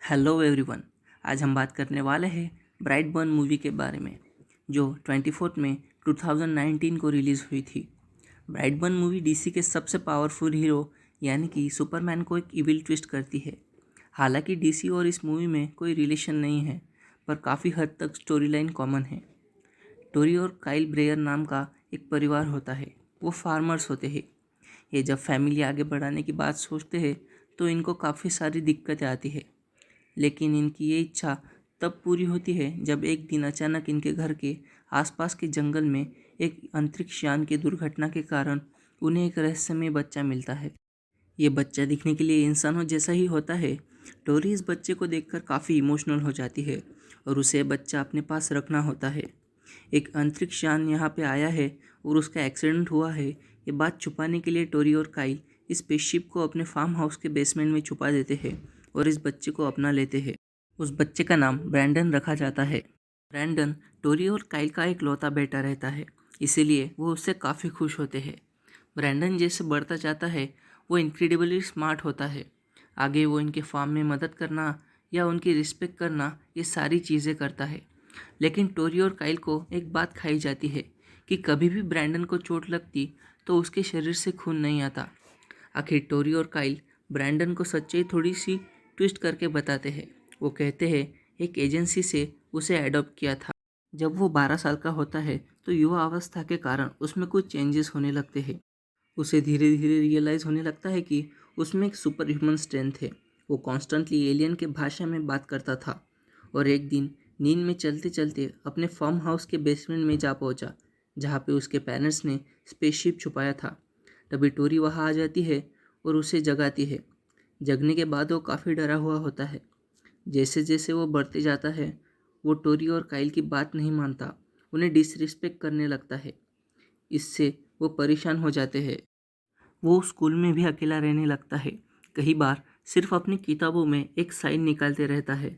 Hello everyone. आज हम बात करने वाले हैं ब्राइट बर्न मूवी के बारे में, जो 24 में 2019 को रिलीज़ हुई थी। ब्राइट बर्न मूवी डीसी के सबसे पावरफुल हीरो यानी कि सुपरमैन को एक इविल ट्विस्ट करती है। हालांकि डीसी और इस मूवी में कोई रिलेशन नहीं है, पर काफ़ी हद तक स्टोरी लाइन कॉमन है। टोरी और काइल ब्रेयर नाम का एक परिवार होता है। वो फार्मर्स होते हैं। ये जब फैमिली आगे बढ़ाने की बात सोचते हैं तो इनको काफ़ी सारी दिक्कतें आती है, लेकिन इनकी ये इच्छा तब पूरी होती है जब एक दिन अचानक इनके घर के आसपास के जंगल में एक अंतरिक्ष यान की दुर्घटना के कारण उन्हें एक रहस्यमय बच्चा मिलता है। ये बच्चा दिखने के लिए इंसानों जैसा ही होता है। टोरी इस बच्चे को देखकर काफ़ी इमोशनल हो जाती है और उसे बच्चा अपने पास रखना होता है। एक अंतरिक्ष यान यहाँ पे आया है और उसका एक्सीडेंट हुआ है, ये बात छुपाने के लिए टोरी और काइल इस स्पेसशिप को अपने फार्म हाउस के बेसमेंट में छुपा देते हैं और इस बच्चे को अपना लेते हैं। उस बच्चे का नाम ब्रैंडन रखा जाता है। ब्रैंडन टोरी और काइल का एक लौता बेटा रहता है, इसीलिए वो उससे काफ़ी खुश होते हैं। ब्रैंडन जैसे बढ़ता जाता है वो इनक्रेडिबली स्मार्ट होता है। आगे वो इनके फार्म में मदद करना या उनकी रिस्पेक्ट करना, ये सारी चीज़ें करता है। लेकिन टोरी और काइल को एक बात खाई जाती है कि कभी भी ब्रैंडन को चोट लगती तो उसके शरीर से खून नहीं आता। आखिर टोरी और काइल ब्रैंडन को सच्चाई थोड़ी सी ट्विस्ट करके बताते हैं। वो कहते हैं एक एजेंसी से उसे एडॉप्ट किया था। जब वो 12 साल का होता है तो युवा अवस्था के कारण उसमें कुछ चेंजेस होने लगते हैं। उसे धीरे धीरे रियलाइज़ होने लगता है कि उसमें एक सुपर ह्यूमन स्ट्रेंथ है। वो कॉन्स्टेंटली एलियन के भाषा में बात करता था और एक दिन नींद में चलते चलते अपने फार्म हाउस के बेसमेंट में जा पहुंचा, जहाँ पे उसके पेरेंट्स ने स्पेसशिप छुपाया था। तभी टोरी वहाँ आ जाती है और उसे जगाती है। जगने के बाद वो काफ़ी डरा हुआ होता है। जैसे जैसे वो बढ़ते जाता है वो टोरी और काइल की बात नहीं मानता, उन्हें डिसरिस्पेक्ट करने लगता है। इससे वो परेशान हो जाते हैं। वो स्कूल में भी अकेला रहने लगता है। कई बार सिर्फ अपनी किताबों में एक साइन निकालते रहता है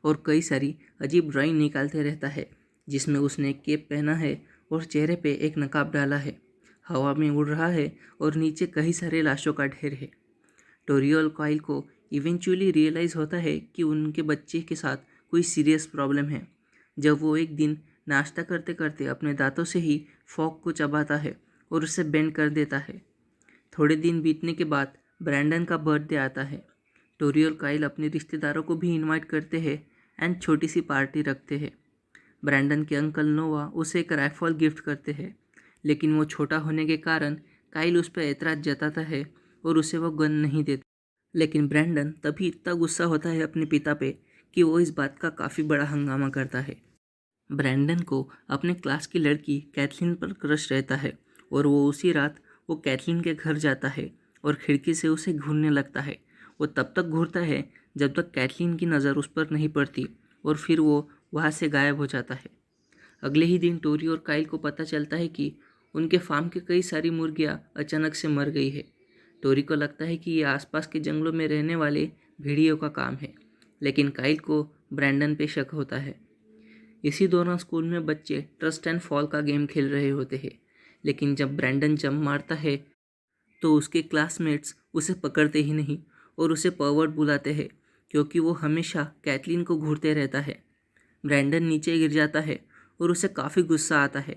और कई सारी अजीब ड्राइंग निकालते रहता है, जिसमें उसने एक कैप पहना है और चेहरे पे एक नकाब डाला है। हवा में उड़ रहा है और नीचे कई सारे लाशों का ढेर है। टोरी और काइल को इवेंचुअली रियलाइज़ होता है कि उनके बच्चे के साथ कोई सीरियस प्रॉब्लम है, जब वो एक दिन नाश्ता करते करते अपने दांतों से ही फॉग को चबाता है और उसे बेंड कर देता है। थोड़े दिन बीतने के बाद ब्रैंडन का बर्थडे आता है। टोरी और काइल अपने रिश्तेदारों को भी इनवाइट करते हैं एंड छोटी सी पार्टी रखते हैं। ब्रैंडन के अंकल नोवा उसे एक राइफल गिफ्ट करते हैं, लेकिन वो छोटा होने के कारण काइल उस पर ऐतराज़ जताता है और उसे वो गन नहीं देता। लेकिन ब्रैंडन तभी इतना गुस्सा होता है अपने पिता पे कि वो इस बात का काफ़ी बड़ा हंगामा करता है। ब्रैंडन को अपने क्लास की लड़की कैथलीन पर क्रश रहता है और वो उसी रात वो कैथलीन के घर जाता है और खिड़की से उसे घूरने लगता है। वो तब तक घूरता है जब तक कैथलीन की नज़र उस पर नहीं पड़ती और फिर वो वहाँ से गायब हो जाता है। अगले ही दिन टोरी और काइल को पता चलता है कि उनके फार्म की कई सारी मुर्गियाँ अचानक से मर गई है। टोरी को लगता है कि ये आसपास के जंगलों में रहने वाले भेड़ियों का काम है, लेकिन काइल को ब्रैंडन पे शक होता है। इसी दौरान स्कूल में बच्चे ट्रस्ट एंड फॉल का गेम खेल रहे होते हैं, लेकिन जब ब्रैंडन जंप मारता है तो उसके क्लासमेट्स उसे पकड़ते ही नहीं और उसे परवर्ट बुलाते हैं, क्योंकि वो हमेशा कैथलीन को घूरते रहता है। ब्रैंडन नीचे गिर जाता है और उसे काफ़ी गुस्सा आता है।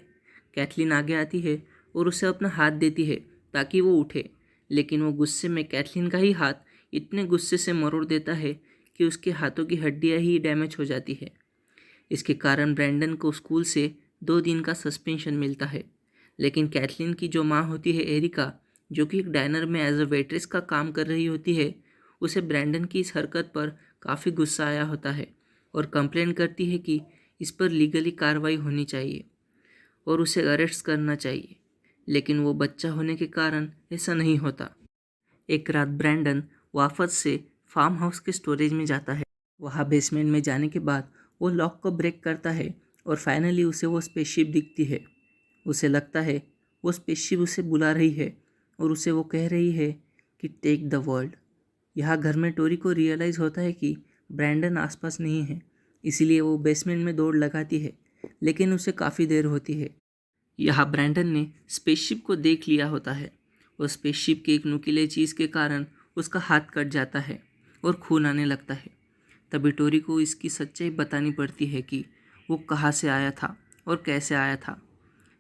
कैथलीन आगे आती है और उसे अपना हाथ देती है ताकि वो उठे, लेकिन वो गुस्से में कैथलीन का ही हाथ इतने गुस्से से मरोड़ देता है कि उसके हाथों की हड्डियाँ ही डैमेज हो जाती है। इसके कारण ब्रैंडन को स्कूल से 2 दिन का सस्पेंशन मिलता है। लेकिन कैथलीन की जो माँ होती है एरिका, जो कि एक डाइनर में एज अ वेट्रेस का काम कर रही होती है, उसे ब्रैंडन की इस हरकत पर काफ़ी गुस्सा आया होता है और कंप्लेन करती है कि इस पर लीगली कार्रवाई होनी चाहिए और उसे अरेस्ट करना चाहिए। लेकिन वो बच्चा होने के कारण ऐसा नहीं होता। एक रात ब्रैंडन वापस से फार्म हाउस के स्टोरेज में जाता है। वहाँ बेसमेंट में जाने के बाद वो लॉक को ब्रेक करता है और फाइनली उसे वो स्पेसशिप दिखती है। उसे लगता है वो स्पेसशिप उसे बुला रही है और उसे वो कह रही है कि टेक द वर्ल्ड। यहाँ घर में टोरी को रियलाइज़ होता है कि ब्रैंडन आसपास नहीं है, इसीलिए वो बेसमेंट में दौड़ लगाती है, लेकिन उसे काफ़ी देर होती है। यहाँ ब्रैंडन ने स्पेसशिप को देख लिया होता है और स्पेसशिप के एक नुकीले चीज़ के कारण उसका हाथ कट जाता है और खून आने लगता है। तभी टोरी को इसकी सच्चाई बतानी पड़ती है कि वो कहाँ से आया था और कैसे आया था।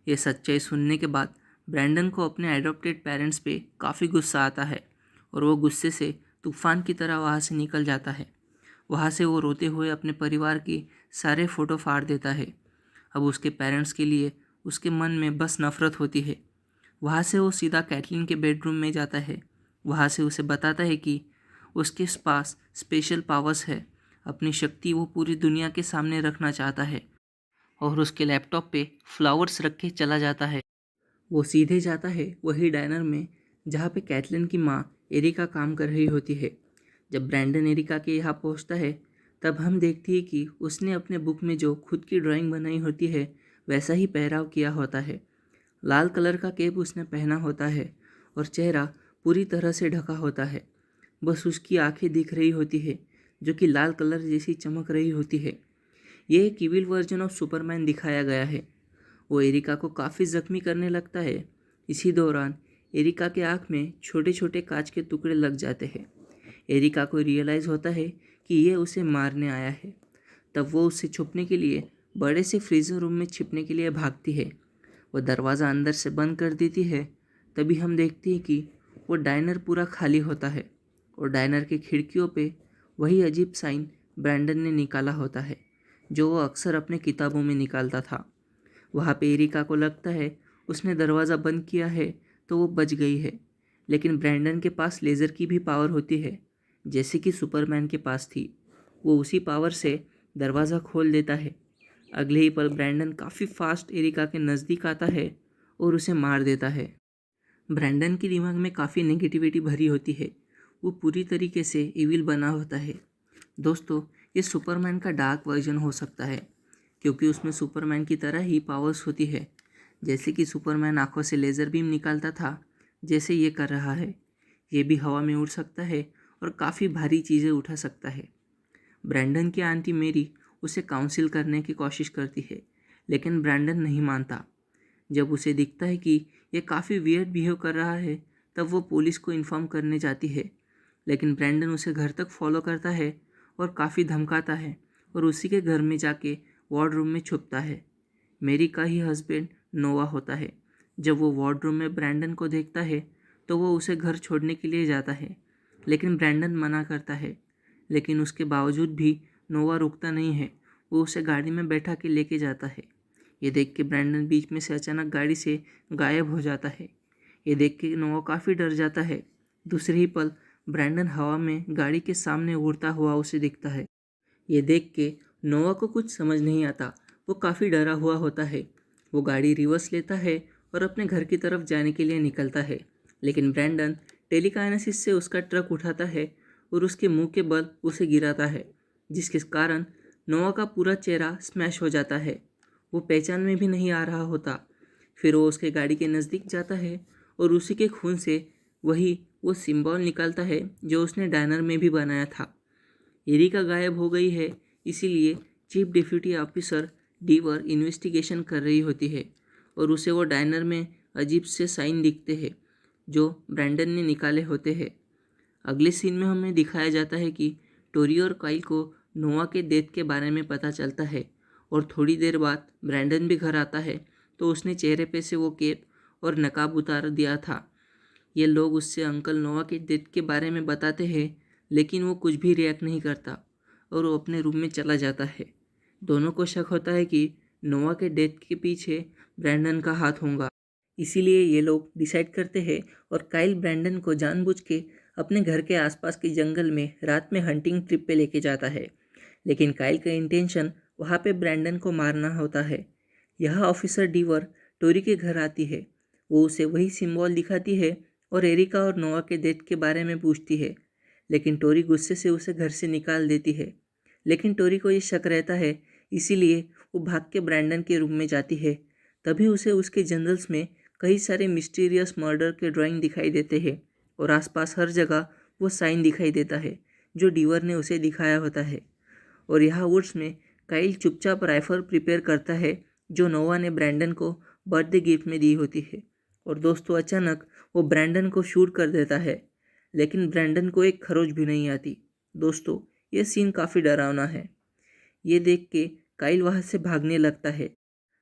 ये सच्चाई सुनने के बाद ब्रैंडन को अपने एडॉप्टेड पेरेंट्स पे काफ़ी गुस्सा आता है और वो गुस्से से तूफान की तरह वहाँ से निकल जाता है। वहाँ से वो रोते हुए अपने परिवार की सारे फ़ोटो फाड़ देता है। अब उसके पेरेंट्स के लिए उसके मन में बस नफ़रत होती है। वहाँ से वो सीधा कैटलिन के बेडरूम में जाता है। वहाँ से उसे बताता है कि उसके पास स्पेशल पावर्स है। अपनी शक्ति वो पूरी दुनिया के सामने रखना चाहता है और उसके लैपटॉप पे फ्लावर्स रख के चला जाता है। वो सीधे जाता है वही डायनर में जहाँ पे कैटलिन की माँ एरिका काम कर रही होती है। जब ब्रैंडन एरिका के यहाँ पहुँचता है तब हम देखते हैं कि उसने अपने बुक में जो खुद की ड्राइंग बनाई होती है वैसा ही पहराव किया होता है। लाल कलर का केप उसने पहना होता है और चेहरा पूरी तरह से ढका होता है। बस उसकी आंखें दिख रही होती है जो कि लाल कलर जैसी चमक रही होती है। ये एक इविल वर्जन ऑफ सुपरमैन दिखाया गया है। वो एरिका को काफ़ी ज़ख्मी करने लगता है। इसी दौरान एरिका के आँख में छोटे छोटे कांच के टुकड़े लग जाते हैं। एरिका को रियलाइज़ होता है कि ये उसे मारने आया है। तब वो उससे छुपने के लिए बड़े से फ्रीज़र रूम में छिपने के लिए भागती है। वो दरवाज़ा अंदर से बंद कर देती है। तभी हम देखते हैं कि वो डायनर पूरा खाली होता है और डायनर की खिड़कियों पे वही अजीब साइन ब्रैंडन ने निकाला होता है जो वो अक्सर अपने किताबों में निकालता था। वहाँ पे एरिका को लगता है उसने दरवाज़ा बंद किया है तो वो बच गई है, लेकिन ब्रैंडन के पास लेज़र की भी पावर होती है जैसे कि सुपरमैन के पास थी। वो उसी पावर से दरवाज़ा खोल देता है। अगले ही पल ब्रैंडन काफ़ी फास्ट एरिका के नज़दीक आता है और उसे मार देता है। ब्रैंडन के दिमाग में काफ़ी नेगेटिविटी भरी होती है। वो पूरी तरीके से इविल बना होता है। दोस्तों, ये सुपरमैन का डार्क वर्जन हो सकता है क्योंकि उसमें सुपरमैन की तरह ही पावर्स होती है। जैसे कि सुपरमैन आंखों से लेज़र बीम निकालता था जैसे ये कर रहा है। ये भी हवा में उड़ सकता है और काफ़ी भारी चीज़ें उठा सकता है। ब्रैंडन की आंटी मेरी उसे काउंसिल करने की कोशिश करती है लेकिन ब्रैंडन नहीं मानता। जब उसे दिखता है कि ये काफ़ी वियर्ड बिहेव कर रहा है तब वो पुलिस को इन्फॉर्म करने जाती है, लेकिन ब्रैंडन उसे घर तक फॉलो करता है और काफ़ी धमकाता है और उसी के घर में जाके वार्डरूम में छुपता है। मेरी का ही हस्बैंड नोवा होता है। जब वो वार्डरूम में ब्रैंडन को देखता है तो वो उसे घर छोड़ने के लिए जाता है, लेकिन ब्रैंडन मना करता है। लेकिन उसके बावजूद भी नोवा रुकता नहीं है। वो उसे गाड़ी में बैठा के लेके जाता है। ये देख के ब्रैंडन बीच में से अचानक गाड़ी से गायब हो जाता है। ये देख के नोवा काफ़ी डर जाता है। दूसरे ही पल ब्रैंडन हवा में गाड़ी के सामने उड़ता हुआ उसे दिखता है। ये देख के नोवा को कुछ समझ नहीं आता। वो काफ़ी डरा हुआ होता है। वो गाड़ी रिवर्स लेता है और अपने घर की तरफ जाने के लिए निकलता है, लेकिन ब्रैंडन टेलीकाइनेसिस से उसका ट्रक उठाता है और उसके मुंह के बल उसे गिराता है, जिसके कारण नोवा का पूरा चेहरा स्मैश हो जाता है। वो पहचान में भी नहीं आ रहा होता। फिर वो उसके गाड़ी के नज़दीक जाता है और उसी के खून से वही वो सिंबल निकालता है जो उसने डायनर में भी बनाया था। एरिका गायब हो गई है, इसीलिए चीफ डिप्यूटी ऑफिसर डीवर इन्वेस्टिगेशन कर रही होती है और उसे वो डायनर में अजीब से साइन दिखते हैं जो ब्रैंडन ने निकाले होते हैं। अगले सीन में हमें दिखाया जाता है कि टोरी और काइल को नोवा के डेथ के बारे में पता चलता है और थोड़ी देर बाद ब्रैंडन भी घर आता है तो उसने चेहरे पे से वो केप और नकाब उतार दिया था। ये लोग उससे अंकल नोवा के डेथ के बारे में बताते हैं, लेकिन वो कुछ भी रिएक्ट नहीं करता और वो अपने रूम में चला जाता है। दोनों को शक होता है कि नोवा के डेथ के पीछे ब्रैंडन का हाथ होगा। इसीलिए ये लोग डिसाइड करते हैं और काइल ब्रैंडन को जानबूझ के अपने घर के आसपास के जंगल में रात में हंटिंग ट्रिप पे लेके जाता है। लेकिन काइल का इंटेंशन वहाँ पे ब्रैंडन को मारना होता है। यह ऑफिसर डीवर टोरी के घर आती है। वो उसे वही सिंबल दिखाती है और एरिका और नोवा के डेथ के बारे में पूछती है, लेकिन टोरी गुस्से से उसे घर से निकाल देती है। लेकिन टोरी को ये शक रहता है, इसीलिए वो भाग के ब्रैंडन के रूम में जाती है। तभी उसे उसके जंगल्स में कई सारे मिस्टीरियस मर्डर के ड्राइंग दिखाई देते हैं और आसपास हर जगह वो साइन दिखाई देता है जो डीवर ने उसे दिखाया होता है। और यहाँ वुड्स में काइल चुपचाप राइफल प्रिपेयर करता है जो नोवा ने ब्रैंडन को बर्थडे गिफ्ट में दी होती है। और दोस्तों, अचानक वो ब्रैंडन को शूट कर देता है, लेकिन ब्रैंडन को एक खरोच भी नहीं आती। दोस्तों, यह सीन काफ़ी डरावना है। ये देख के काइल वहाँ से भागने लगता है,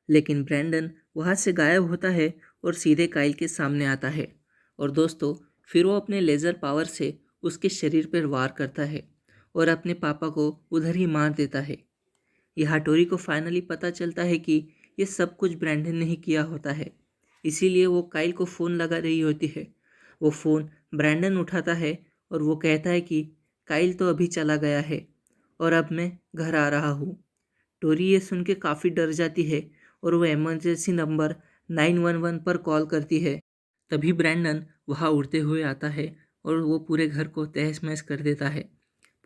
लेकिन ब्रैंडन वहाँ से गायब होता है और सीधे काइल के सामने आता है। और दोस्तों, फिर वो अपने लेज़र पावर से उसके शरीर पर वार करता है और अपने पापा को उधर ही मार देता है। यहाँ टोरी को फाइनली पता चलता है कि ये सब कुछ ब्रैंडन ने ही किया होता है। इसीलिए वो काइल को फ़ोन लगा रही होती है। वो फ़ोन ब्रैंडन उठाता है और वो कहता है कि काइल तो अभी चला गया है और अब मैं घर आ रहा हूँ। टोरी ये सुन के काफ़ी डर जाती है और वो इमरजेंसी नंबर 911 पर कॉल करती है। तभी ब्रैंडन वहाँ उड़ते हुए आता है और वो पूरे घर को तहस महस कर देता है।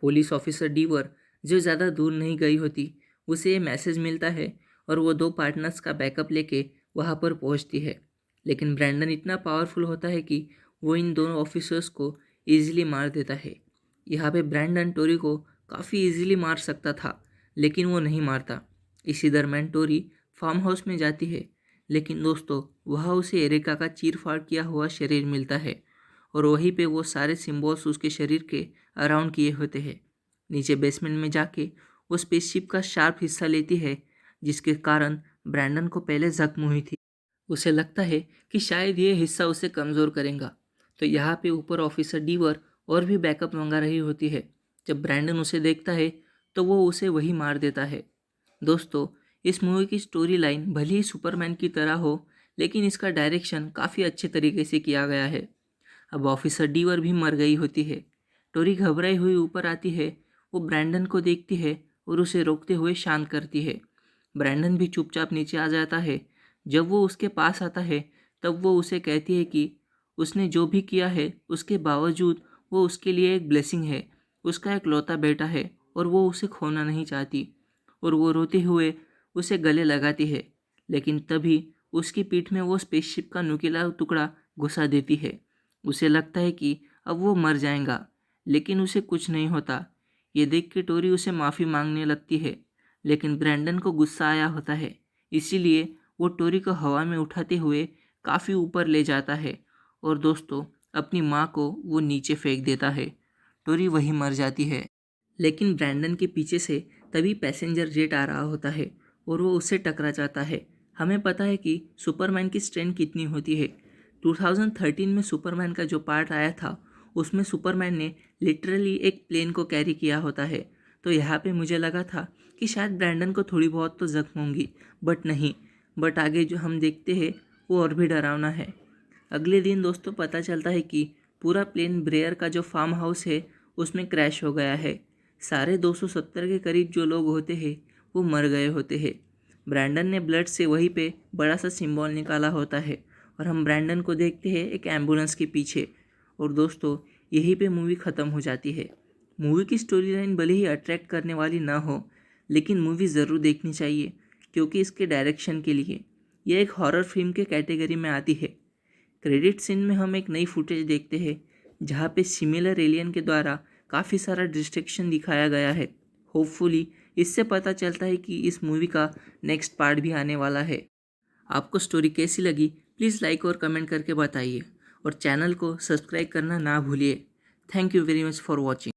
पुलिस ऑफिसर डीवर, जो ज़्यादा दूर नहीं गई होती, उसे ये मैसेज मिलता है और वो 2 पार्टनर्स का बैकअप लेके वहाँ पर पहुँचती है। लेकिन ब्रैंडन इतना पावरफुल होता है कि वो इन दोनों ऑफिसर्स को ईजिली मार देता है। यहाँ पे ब्रैंडन टोरी को काफ़ी ईजिली मार सकता था, लेकिन वो नहीं मारता। इसी दरम्यान टोरी फार्म हाउस में जाती है, लेकिन दोस्तों, वहाँ उसे एरिका का चीर-फाड़ किया हुआ शरीर मिलता है और वहीं पे वो सारे सिंबल्स उसके शरीर के अराउंड किए होते हैं। नीचे बेसमेंट में जाके वो स्पेसशिप का शार्प हिस्सा लेती है, जिसके कारण ब्रैंडन को पहले जख्म हुई थी। उसे लगता है कि शायद ये हिस्सा उसे कमज़ोर करेगा। तो यहाँ पे ऊपर ऑफिसर डीवर और भी बैकअप मंगा रही होती है। जब ब्रैंडन उसे देखता है तो वो उसे वही मार देता है। दोस्तों, इस मूवी की स्टोरी लाइन भले ही सुपरमैन की तरह हो, लेकिन इसका डायरेक्शन काफ़ी अच्छे तरीके से किया गया है। अब ऑफिसर डीवर भी मर गई होती है। टोरी घबराई हुई ऊपर आती है। वो ब्रैंडन को देखती है और उसे रोकते हुए शांत करती है। ब्रैंडन भी चुपचाप नीचे आ जाता है। जब वो उसके पास आता है तब वो उसे कहती है कि उसने जो भी किया है उसके बावजूद वो उसके लिए एक ब्लेसिंग है, उसका एक लौता बेटा है और वो उसे खोना नहीं चाहती। और वो रोते हुए उसे गले लगाती है, लेकिन तभी उसकी पीठ में वो स्पेसशिप का नुकीला टुकड़ा घुसा देती है। उसे लगता है कि अब वो मर जाएगा, लेकिन उसे कुछ नहीं होता। ये देख के टोरी उसे माफ़ी मांगने लगती है, लेकिन ब्रैंडन को गुस्सा आया होता है। इसीलिए वो टोरी को हवा में उठाते हुए काफ़ी ऊपर ले जाता है और दोस्तों, अपनी माँ को वो नीचे फेंक देता है। टोरी वहीं मर जाती है। लेकिन ब्रैंडन के पीछे से तभी पैसेंजर जेट आ रहा होता है और वो उससे टकरा जाता है। हमें पता है कि सुपरमैन की स्ट्रेंथ कितनी होती है। 2013 में सुपरमैन का जो पार्ट आया था, उसमें सुपरमैन ने लिटरली एक प्लेन को कैरी किया होता है। तो यहाँ पे मुझे लगा था कि शायद ब्रैंडन को थोड़ी बहुत तो जख्म होंगी, बट नहीं। बट आगे जो हम देखते हैं वो और भी डरावना है। अगले दिन दोस्तों पता चलता है कि पूरा प्लेन ब्रेयर का जो फार्म हाउस है उसमें क्रैश हो गया है। सारे 270 के करीब जो लोग होते हैं वो मर गए होते हैं। ब्रैंडन ने ब्लड से वहीं पे बड़ा सा सिंबल निकाला होता है और हम ब्रैंडन को देखते हैं एक एम्बुलेंस के पीछे। और दोस्तों, यहीं पे मूवी ख़त्म हो जाती है। मूवी की स्टोरी लाइन भले ही अट्रैक्ट करने वाली ना हो, लेकिन मूवी ज़रूर देखनी चाहिए, क्योंकि इसके डायरेक्शन के लिए यह एक हॉरर फिल्म के कैटेगरी में आती है। क्रेडिट सीन में हम एक नई फुटेज देखते हैं जहाँ पे सिमिलर एलियन के द्वारा काफ़ी सारा डिस्ट्रैक्शन दिखाया गया है। होपफुली इससे पता चलता है कि इस मूवी का नेक्स्ट पार्ट भी आने वाला है। आपको स्टोरी कैसी लगी प्लीज़ लाइक और कमेंट करके बताइए और चैनल को सब्सक्राइब करना ना भूलिए। Thank you very much for watching.